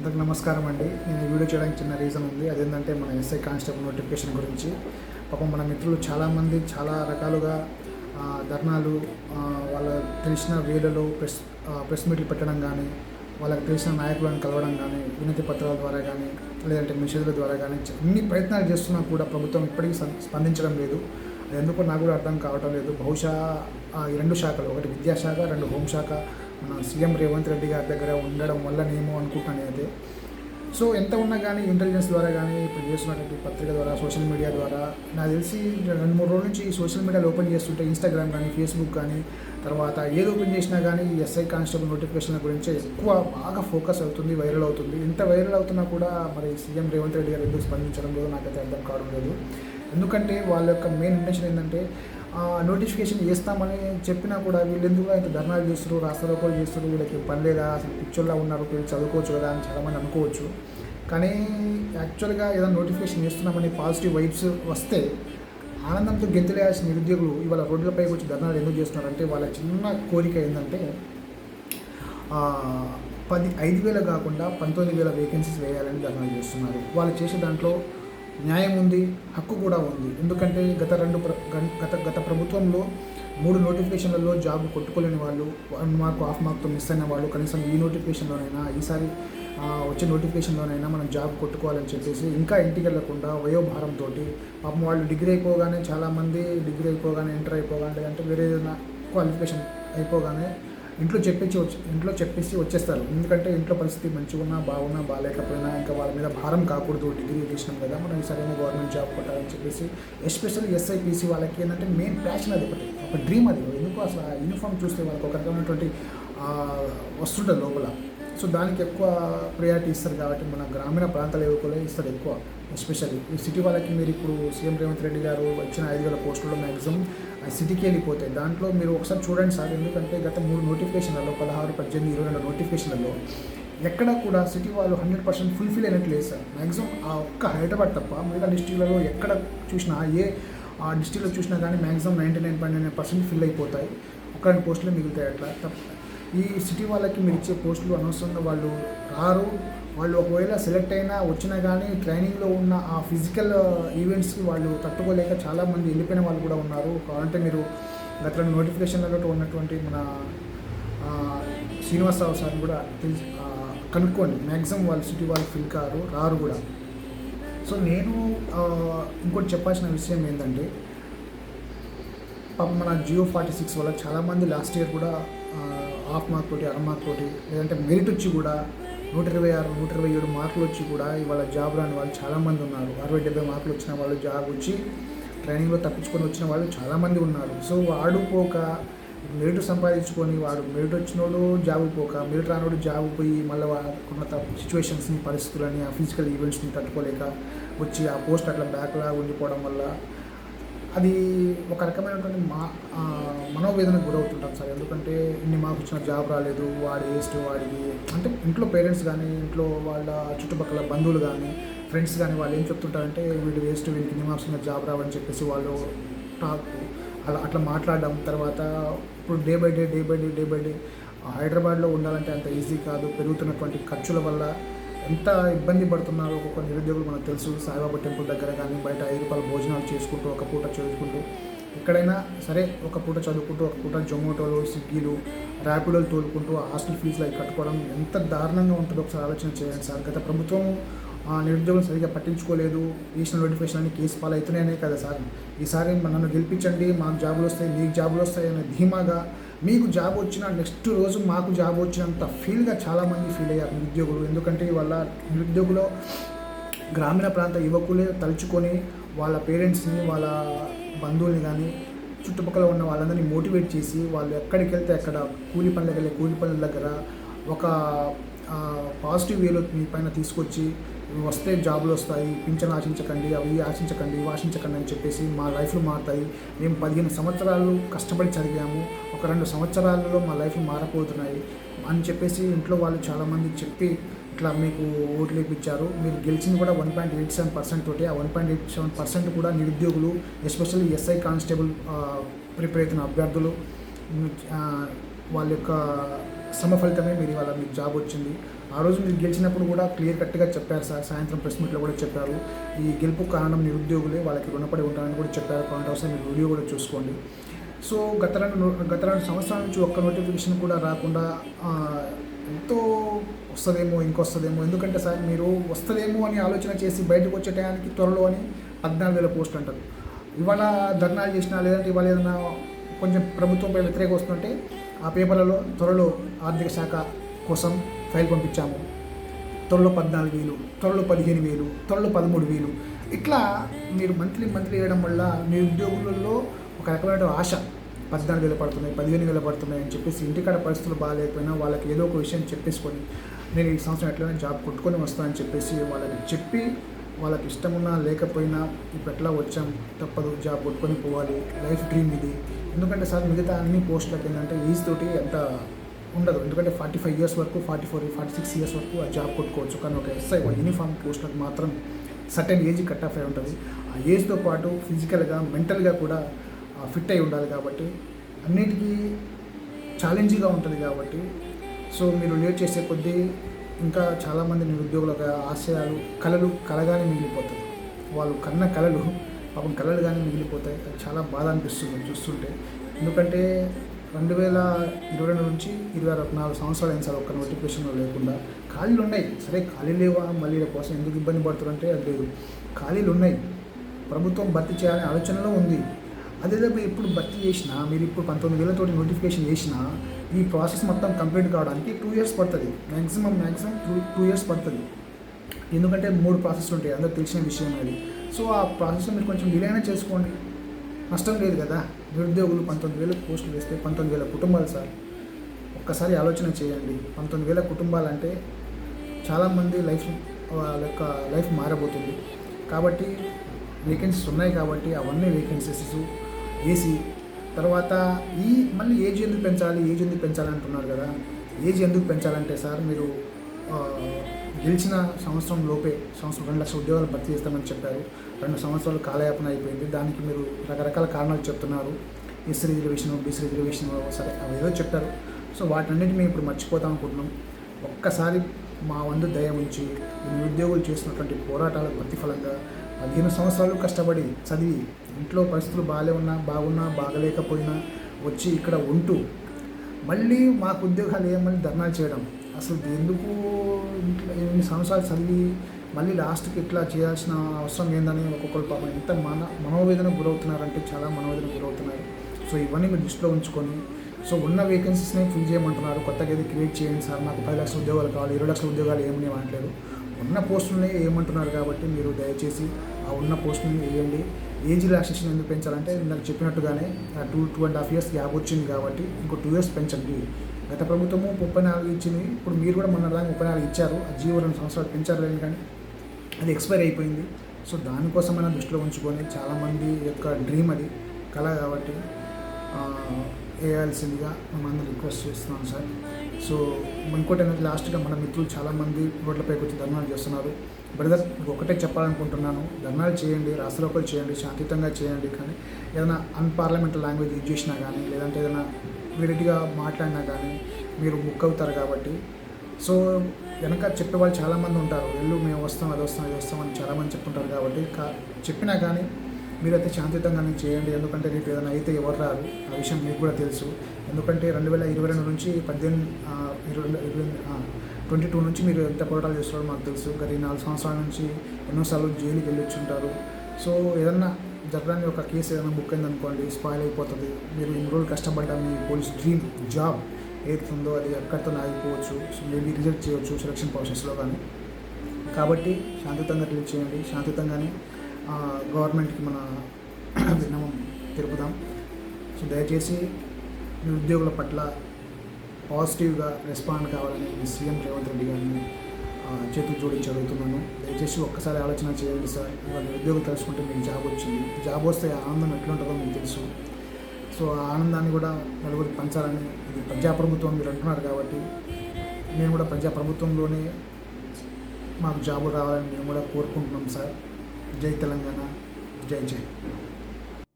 అందరికి నమస్కారం అండి. నేను ఈ వీడియో చేయడానికి చిన్న రీజన్ ఉంది. అదేంటంటే మన ఎస్ఐ కానిస్టేబుల్ నోటిఫికేషన్ గురించి. పాపం మన మిత్రులు చాలామంది చాలా రకాలుగా ధర్నాలు, వాళ్ళ తెలిసిన వేలలో ప్రెస్ మీట్లు పెట్టడం కానీ, వాళ్ళకి తెలిసిన నాయకులను కలవడం కానీ, వినతి పత్రాల ద్వారా కానీ, లేదంటే మెసేజ్ల ద్వారా కానీ ఇన్ని ప్రయత్నాలు చేస్తున్నా కూడా ప్రభుత్వం ఇప్పటికీ స్పందించడం లేదు. అది ఎందుకో నాకు కూడా అర్థం కావటం లేదు. బహుశా ఈ రెండు శాఖలు, ఒకటి విద్యాశాఖ, రెండు హోంశాఖ మన సీఎం రేవంత్ రెడ్డి గారి దగ్గర ఉండడం వల్లనేమో అనుకుంటున్నాను అయితే. సో ఎంత ఉన్నా కానీ ఇంటెలిజెన్స్ ద్వారా కానీ, ఇప్పుడు చేస్తున్నటువంటి పత్రిక ద్వారా, సోషల్ మీడియా ద్వారా, నాకు తెలిసి 2-3 రోజుల నుంచి సోషల్ మీడియాలో ఓపెన్ చేస్తుంటే ఇన్స్టాగ్రామ్ కానీ, ఫేస్బుక్ కానీ, తర్వాత ఏది ఓపెన్ చేసినా కానీ ఈ ఎస్ఐ కానిస్టేబుల్ నోటిఫికేషన్ గురించి ఎక్కువ బాగా ఫోకస్ అవుతుంది, వైరల్ అవుతుంది. ఇంత వైరల్ అవుతున్నా కూడా మరి సీఎం రేవంత్ రెడ్డి గారు ఎందుకు స్పందించడం లేదు నాకైతే అర్థం కావడం లేదు. ఎందుకంటే వాళ్ళ యొక్క మెయిన్ ఇంటెన్షన్ ఏంటంటే నోటిఫికేషన్ చేస్తామని చెప్పినా కూడా వీళ్ళు ఎందుకు ఇంత ధర్నాలు చేస్తారు, రాస్తారోకోలు చేస్తారు, వీళ్ళకి పని లేదా, అసలు పిచ్చోళ్ళ ఉన్నారు, వీళ్ళు చదువుకోవచ్చు కదా అని చాలామంది అనుకోవచ్చు. కానీ యాక్చువల్గా ఏదైనా నోటిఫికేషన్ చేస్తున్నామని పాజిటివ్ వైబ్స్ వస్తే ఆనందంతో గెంతులేయాల్సిన నిరుద్యోగులు ఇవాళ రోడ్లపైకి వచ్చి ధర్నాలు ఎందుకు చేస్తున్నారంటే వాళ్ళ చిన్న కోరిక ఏంటంటే 5,000 కాకుండా 19,000 వేకెన్సీస్ వేయాలని ధర్నాలు చేస్తున్నారు. వాళ్ళు చేసే దాంట్లో న్యాయం ఉంది, హక్కు కూడా ఉంది. ఎందుకంటే గత ప్రభుత్వంలో 3 నోటిఫికేషన్లలో జాబ్ కొట్టుకోలేని వాళ్ళు, 1 మార్క్ హాఫ్ మార్క్తో మిస్ అయిన వాళ్ళు కనీసం ఈ నోటిఫికేషన్లోనైనా, ఈసారి వచ్చే నోటిఫికేషన్లోనైనా మనం జాబ్ కొట్టుకోవాలని చెప్పేసి ఇంకా ఇంటికి వెళ్ళకుండా వయోభారంతో పాపం వాళ్ళు డిగ్రీ అయిపోగానే, చాలామంది డిగ్రీ అయిపోగానే, ఇంటర్ అయిపోగానే, లేదంటే వేరే ఏదైనా క్వాలిఫికేషన్ అయిపోగానే ఇంట్లో చెప్పేసి వచ్చేస్తారు. ఎందుకంటే ఇంట్లో పరిస్థితి మంచిగా ఉన్నా, బాగున్నా, బాగాలేకపోయినా ఇంకా వాళ్ళ మీద భారం కాకూడదు, డిగ్రీ చేసినాం కదా మనం సరైన గవర్నమెంట్ జాబ్ కొట్టాలని చెప్పేసి. ఎస్పెషల్లీ ఎస్ఐపిసి వాళ్ళకి ఏంటంటే మెయిన్ ప్యాషన్ అది, ఒక డ్రీమ్ అది. ఎందుకు అసలు ఆ యూనిఫామ్ చూస్తే వాళ్ళకి ఒక రకమైనటువంటి వస్తుంటుంది లోపల. సో దానికి ఎక్కువ ప్రయారిటీ ఇస్తారు కాబట్టి మన గ్రామీణ ప్రాంతాల యువకులే ఇస్తారు ఎక్కువ. ఎస్పెషల్లీ ఈ సిటీ వాళ్ళకి మీరు ఇప్పుడు సీఎం రేవంత్ రెడ్డి గారు ఇచ్చిన 5,000 పోస్టుల్లో మ్యాక్సిమం ఆ సిటీకి వెళ్ళిపోతాయి. దాంట్లో మీరు ఒకసారి చూడండి సార్, ఎందుకంటే గత 3 నోటిఫికేషన్లలో 16, 18, 22 నోటిఫికేషన్లలో ఎక్కడ కూడా సిటీ వాళ్ళు 100% ఫుల్ఫిల్ అయినట్టు లేదు సార్. మ్యాక్సిమం ఆ ఒక్క హైదరాబాద్ తప్ప మిగతా డిస్ట్రిక్ట్లలో ఎక్కడ చూసినా, ఆ డిస్ట్రిక్ట్లో చూసినా కానీ మ్యాక్సిమం 99.9% ఫిల్ అయిపోతాయి. ఒక 2 పోస్టులు మిగులుతాయి అట్లా తప్ప. ఈ సిటీ వాళ్ళకి మీరు ఇచ్చే పోస్టులు అనవసరంగా వాళ్ళు రారు. వాళ్ళు ఒకవేళ సెలెక్ట్ అయినా వచ్చినా కానీ ట్రైనింగ్లో ఉన్న ఆ ఫిజికల్ ఈవెంట్స్కి వాళ్ళు తట్టుకోలేక చాలామంది వెళ్ళిపోయిన వాళ్ళు కూడా ఉన్నారు. అంటే మీరు గత 2 నోటిఫికేషన్లలో ఉన్నటువంటి మన శ్రీనివాసరావు సార్ని కూడా కనుక్కోండి. మ్యాక్సిమం వాళ్ళు సిటీ వాళ్ళు ఫిల్ రారు కూడా. సో నేను ఇంకోటి చెప్పాల్సిన విషయం ఏంటంటే, పాపం మన జియో 46 వల్ల చాలామంది లాస్ట్ ఇయర్ కూడా హాఫ్ మార్క్ తోటి, అర మార్క్ తోటి, లేదంటే మెరిట్ వచ్చి కూడా 126, 127 మార్కులు వచ్చి కూడా ఇవాళ జాబ్ రాని వాళ్ళు చాలామంది ఉన్నారు. 60-70 మార్కులు వచ్చిన వాళ్ళు జాబ్ వచ్చి ట్రైనింగ్లో తప్పించుకొని వచ్చిన వాళ్ళు చాలామంది ఉన్నారు. సో వాడు పోక మెరిట్ సంపాదించుకొని, వాడు మెరిట్ వచ్చినోడు జాబ్ పోక, మెరిట్ రానోడు జాబ్ పోయి మళ్ళీ వాళ్ళకున్న సిచ్యువేషన్స్ని, పరిస్థితులని, ఆ ఫిజికల్ ఈవెంట్స్ని తట్టుకోలేక వచ్చి ఆ పోస్ట్ అట్లా బ్యాక్లా ఉండిపోవడం వల్ల అది ఒక రకమైనటువంటి మనోవేదనకు గురవుతుంటాం సార్. ఎందుకంటే ఇన్ని మార్క్స్ వచ్చిన జాబ్ రాలేదు, వాడి వేస్ట్, వాడికి అంటే ఇంట్లో పేరెంట్స్ కానీ, ఇంట్లో వాళ్ళ చుట్టుపక్కల బంధువులు కానీ, ఫ్రెండ్స్ కానీ వాళ్ళు ఏం చెప్తుంటారంటే వీడు వేస్ట్, వీడికి ఇన్ని మార్క్స్ ఉన్న జాబ్ రావని చెప్పేసి వాళ్ళు అట్లా మాట్లాడడం. తర్వాత ఇప్పుడు డే బై డే హైదరాబాద్లో ఉండాలంటే అంత ఈజీ కాదు. పెరుగుతున్నటువంటి ఖర్చుల వల్ల ఎంత ఇబ్బంది పడుతున్నారో ఒక్కొక్క నిరుద్యోగులు మనకు తెలుసు. సాయిబాబా టెంపుల్ దగ్గర కానీ బయట 5 రూపాయల భోజనాలు చేసుకుంటూ, ఒక పూట చదువుకుంటూ, ఎక్కడైనా సరే ఒక పూట చదువుకుంటూ, ఒక పూట జొమాటోలు, స్విగ్గీలు, ర్యాపిడోలు తోలుకుంటూ హాస్టల్ ఫీజులు అవి కట్టుకోవడం ఎంత దారుణంగా ఉంటుందో ఒకసారి ఆలోచన చేయండి సార్. గత ప్రభుత్వం నిరుద్యోగులు సరిగ్గా పట్టించుకోలేదు, వేసిన నోటిఫికేషన్ కేసు పాలు అవుతున్నాయనే కదా సార్. ఈసారి నన్ను గెలిపించండి, మాకు జాబులు వస్తాయి, మీకు జాబులు వస్తాయి అనే ధీమాగా, మీకు జాబ్ వచ్చిన నెక్స్ట్ రోజు మాకు జాబ్ వచ్చినంత ఫీల్గా చాలామంది ఫీల్ అయ్యారు నిరుద్యోగులు. ఎందుకంటే వాళ్ళ నిరుద్యోగులు గ్రామీణ ప్రాంత యువకులే తలుచుకొని వాళ్ళ పేరెంట్స్ని, వాళ్ళ బంధువుల్ని కానీ, చుట్టుపక్కల ఉన్న వాళ్ళందరినీ మోటివేట్ చేసి వాళ్ళు ఎక్కడికి వెళ్తే అక్కడ కూలి పనుల దగ్గర ఒక పాజిటివ్ వేలో మీ పైన తీసుకొచ్చి వస్తే జాబులు వస్తాయి, పింఛన్ ఆశించకండి, అవి ఆశించకండి, ఇవి ఆశించకండి అని చెప్పేసి మా లైఫ్లు మారుతాయి, మేము 15 సంవత్సరాలు కష్టపడి చదివాము, ఒక 2 సంవత్సరాలలో మా లైఫ్లు మారపోతున్నాయి అని చెప్పేసి ఇంట్లో వాళ్ళు చాలామంది చెప్పి ఇట్లా మీకు ఓట్లు వేయించారు. మీరు గెలిచింది కూడా 1.87% తోటి. ఆ 1.87% కూడా నిరుద్యోగులు, ఎస్పెషల్లీ ఎస్ఐ కానిస్టేబుల్ ప్రిపేర్ అవుతున్న అభ్యర్థులు వాళ్ళ యొక్క శ్రమ ఫలితమే మీరు ఇవాళ మీకు జాబ్ వచ్చింది. ఆ రోజు మీరు గెలిచినప్పుడు కూడా క్లియర్ కట్గా చెప్పారు సార్. సాయంత్రం ప్రెస్ మీట్లో కూడా చెప్పారు. ఈ గెలుపు కారణం నిరుద్యోగులే, వాళ్ళకి రుణపడి ఉంటారని కూడా చెప్పారు. కాంట్రవర్సీ మీరు వీడియో కూడా చూసుకోండి. సో గత 2 సంవత్సరాల నుంచి ఒక్క నోటిఫికేషన్ కూడా రాకుండా ఎంతో వస్తుందేమో, ఇంకొస్తుందేమో. ఎందుకంటే సార్ మీరు వస్తుందేమో అని ఆలోచన చేసి బయటకు వచ్చే టయానికి త్వరలో అని 14,000 పోస్టులు అంటారు. ఇవాళ ధర్నాలు చేసినా, లేదంటే ఇవాళ ఏదైనా కొంచెం ప్రభుత్వంపై వ్యతిరేకం వస్తుంటే ఆ పేపర్లలో త్వరలో ఆర్థిక శాఖ కోసం ఫైల్ పంపించాము, త్వరలో 14,000, త్వరలో 15,000, త్వరలో 13,000. ఇట్లా మీరు మంత్లీ వేయడం వల్ల నిరుద్యోగులలో ఒక రకమైన ఆశ, 14,000 పడుతున్నాయి, 15,000 పడుతున్నాయి అని చెప్పేసి ఇంటికాడ పరిస్థితులు బాగాలేకపోయినా వాళ్ళకి ఏదో ఒక విషయం చెప్పేసుకొని నేను ఈ సంవత్సరం ఎట్లయినా జాబ్ కొట్టుకొని వస్తానని చెప్పేసి వాళ్ళకి చెప్పి, వాళ్ళకి ఇష్టమున్నా లేకపోయినా ఇప్పుడు ఎట్లా వచ్చాం, తప్పదు, జాబ్ కొట్టుకొని పోవాలి, లైఫ్ డ్రీమ్ ఇది. ఎందుకంటే సార్ మిగతా అన్ని పోస్టులకి ఏంటంటే ఏజ్ తోటి అంత ఉండదు. ఎందుకంటే 45 ఇయర్స్ వరకు, 44, 46 ఇయర్స్ వరకు ఆ జాబ్ కొట్టుకోవచ్చు. కానీ ఒక ఎస్ఐ యూనిఫామ్ పోస్టులకు మాత్రం సర్టెన్ ఏజ్ కట్ ఆఫ్ అయి ఉంటుంది. ఆ ఏజ్తో పాటు ఫిజికల్గా, మెంటల్గా కూడా ఫిట్ అయి ఉండాలి. కాబట్టి అన్నిటికీ ఛాలెంజింగ్గా ఉంటుంది. కాబట్టి సో మీరు లేట్ చేసే కొద్దీ ఇంకా చాలామంది నిరుద్యోగుల ఆశయాలు, కళలు కలగానే మిగిలిపోతాయి. వాళ్ళు కన్న కళలు పాపం కళలు కానీ మిగిలిపోతాయి. అది చాలా బాధ అనిపిస్తుంది చూస్తుంటే. ఎందుకంటే 2022 నుంచి 24 సంవత్సరాలు అయిన సార్ ఒక్క నోటిఫికేషన్లో లేకుండా. ఖాళీలు ఉన్నాయి, సరే ఖాళీ లేవా, మళ్ళీ కోసం ఎందుకు ఇబ్బంది పడుతుందంటే అది లేదు. ఖాళీలు ఉన్నాయి, ప్రభుత్వం భర్తీ చేయాలనే ఆలోచనలో ఉంది. అదే మీరు ఇప్పుడు భర్తీ చేసినా, మీరు ఇప్పుడు 19,000 నోటిఫికేషన్ చేసినా ఈ ప్రాసెస్ మొత్తం కంప్లీట్ కావడానికి 2 years పడుతుంది. మ్యాక్సిమం 2 years పడుతుంది. ఎందుకంటే 3 ప్రాసెస్లు ఉంటాయి, అందరూ తెలిసిన విషయం అది. సో ఆ ప్రాసెస్లో మీరు కొంచెం డిలే అయినా చేసుకోండి, నష్టం లేదు కదా. నిరుద్యోగులు 19,000 పోస్టులు వేస్తే 19,000 కుటుంబాలు సార్. ఒక్కసారి ఆలోచన చేయండి. 19,000 కుటుంబాలంటే చాలామంది లైఫ్ మారబోతుంది. కాబట్టి వేకెన్సీస్ ఉన్నాయి కాబట్టి అవన్నీ వేకెన్సీస్ వేసి తర్వాత మళ్ళీ ఏజ్ ఎందుకు పెంచాలి అంటున్నారు కదా. ఏజ్ ఎందుకు పెంచాలంటే సార్ మీరు గెలిచిన సంవత్సరం లోపే 2 లక్షల ఉద్యోగాలు భర్తీ చేస్తామని చెప్పారు. 2 సంవత్సరాలు కాలయాపన అయిపోయింది. దానికి మీరు రకరకాల కారణాలు చెప్తున్నారు. ఎస్సీ రిజర్వేషన్, బీసీ రిజర్వేషన్, సరే అవి ఏదో చెప్పారు. సో వాటన్నిటి మేము ఇప్పుడు మర్చిపోతాం అనుకుంటున్నాం. ఒక్కసారి మా వంతు దయ ఉంచి ఈ నిరుద్యోగులు చేసినటువంటి పోరాటాల ప్రతిఫలంగా 15 సంవత్సరాలు కష్టపడి చదివి ఇంట్లో పరిస్థితులు బాగున్నా బాగలేకపోయినా వచ్చి ఇక్కడ ఉంటూ మళ్ళీ మాకు ఉద్యోగాలు ఏమని ధర్నాలు చేయడం, అసలు ఎందుకు ఎన్ని సంవత్సరాలు చదివి మళ్ళీ లాస్ట్కి ఇట్లా చేయాల్సిన అవసరం ఏందని ఒక్కొక్కరు పాపం ఎంత మనోవేదన గురవుతున్నారంటే చాలా మనోవేదన గురవుతున్నారు. సో ఇవన్నీ మీరు దృష్టిలో ఉంచుకొని సో ఉన్న వేకెన్సీస్ని ఫిల్ చేయమంటున్నారు. కొత్తగా ఏది క్రియేట్ చేయండి సార్, మాకు 10 లక్షల ఉద్యోగాలు కావాలి, 20 లక్షల ఉద్యోగాలు ఏమని అనట్లేదు. ఉన్న పోస్టులనే వేయమంటున్నారు. కాబట్టి మీరు దయచేసి ఆ ఉన్న పోస్టుని వేయండి. ఏజ్ రిలాక్సేషన్ ఎందుకు పెంచాలంటే నాకు చెప్పినట్టుగానే 2.5 years గ్యాప్ వచ్చింది కాబట్టి ఇంకో 2 years పెంచండి. గత ప్రభుత్వము 34 ఇచ్చింది, ఇప్పుడు మీరు కూడా మొన్న దాకా 34 ఇచ్చారు. ఆ జీవో 2 సంవత్సరాలు పెంచారు లేదు, కానీ అది ఎక్స్పైర్ అయిపోయింది. సో దానికోసమైనా దృష్టిలో ఉంచుకొని చాలామంది యొక్క డ్రీమ్ అది, కళ కాబట్టి వేయాల్సిందిగా మమ్మల్ని రిక్వెస్ట్ చేస్తున్నాను సార్. సో ఇంకోటి అనేది లాస్ట్గా మన మిత్రులు చాలామంది రోడ్లపైకి వచ్చి ధర్నాలు చేస్తున్నారు. బ్రదర్ ఒకటే చెప్పాలనుకుంటున్నాను, ధర్నాలు చేయండి, రాష్ట్రలోకలు చేయండి, శాంతియుతంగా చేయండి. కానీ ఏదైనా అన్పార్లమెంటరీ లాంగ్వేజ్ యూజ్ చేసినా కానీ, లేదంటే ఏదైనా వెరైటీగా మాట్లాడినా కానీ మీరు బుక్ అవుతారు. కాబట్టి సో వెనక చెప్పేవాళ్ళు చాలామంది ఉంటారు, మేము వస్తాం, అది వస్తాం అని చాలామంది చెప్తుంటారు. కాబట్టి చెప్పినా కానీ మీరైతే శాంతియుతంగానే చేయండి. ఎందుకంటే రేపు ఏదైనా అయితే ఎవరు రారు, ఆ విషయం మీకు కూడా తెలుసు. ఎందుకంటే 2022 నుంచి 22 నుంచి మీరు ఎంత పోరాటాలు చేస్తున్నారో మాకు తెలుసు. గత 4 సంవత్సరాల నుంచి ఎన్నోసార్లు జైలుకి వెళ్ళొచ్చుంటారు. సో ఏదన్నా జరగడానికి ఒక కేసు ఏదైనా బుక్ అయిందనుకోండి, స్పాయిల్ అయిపోతుంది. మీరు ఇన్ని రోజులు కష్టపడ్డా మీ పోలీస్ డ్రీమ్ జాబ్ ఏదైతుందో అది అక్కడితో ఆగిపోవచ్చు. సో మేబీ రిజెక్ట్ చేయవచ్చు సెలక్షన్ ప్రాసెస్లో కానీ. కాబట్టి శాంతియుతంగా రిలీజ్ చేయండి, శాంతియుతంగానే గవర్నమెంట్కి మన విన్నపం తెలుపుదాం. సో దయచేసి నిరుద్యోగుల పట్ల పాజిటివ్గా రెస్పాండ్ కావాలని సీఎం రేవంత్ రెడ్డి గారిని చేతులు జోడించి అడుగుతున్నాను. దయచేసి ఒక్కసారి ఆలోచన చేయండి సార్. ఇవాళ నిరుద్యోగులు తెలుసుకుంటే మీకు జాబ్ వచ్చింది, జాబ్ వస్తే ఆనందం ఎట్లుంటుందో మీకు తెలుసు. సో ఆ ఆనందాన్ని కూడా నలుగురికి పంచాలని, ఇది ప్రజాప్రభుత్వం మీరు అంటున్నారు కాబట్టి మేము కూడా ప్రజాప్రభుత్వంలోనే మాకు జాబులు రావాలని మేము కూడా కోరుకుంటున్నాం సార్. జై తెలంగాణ, జై జై.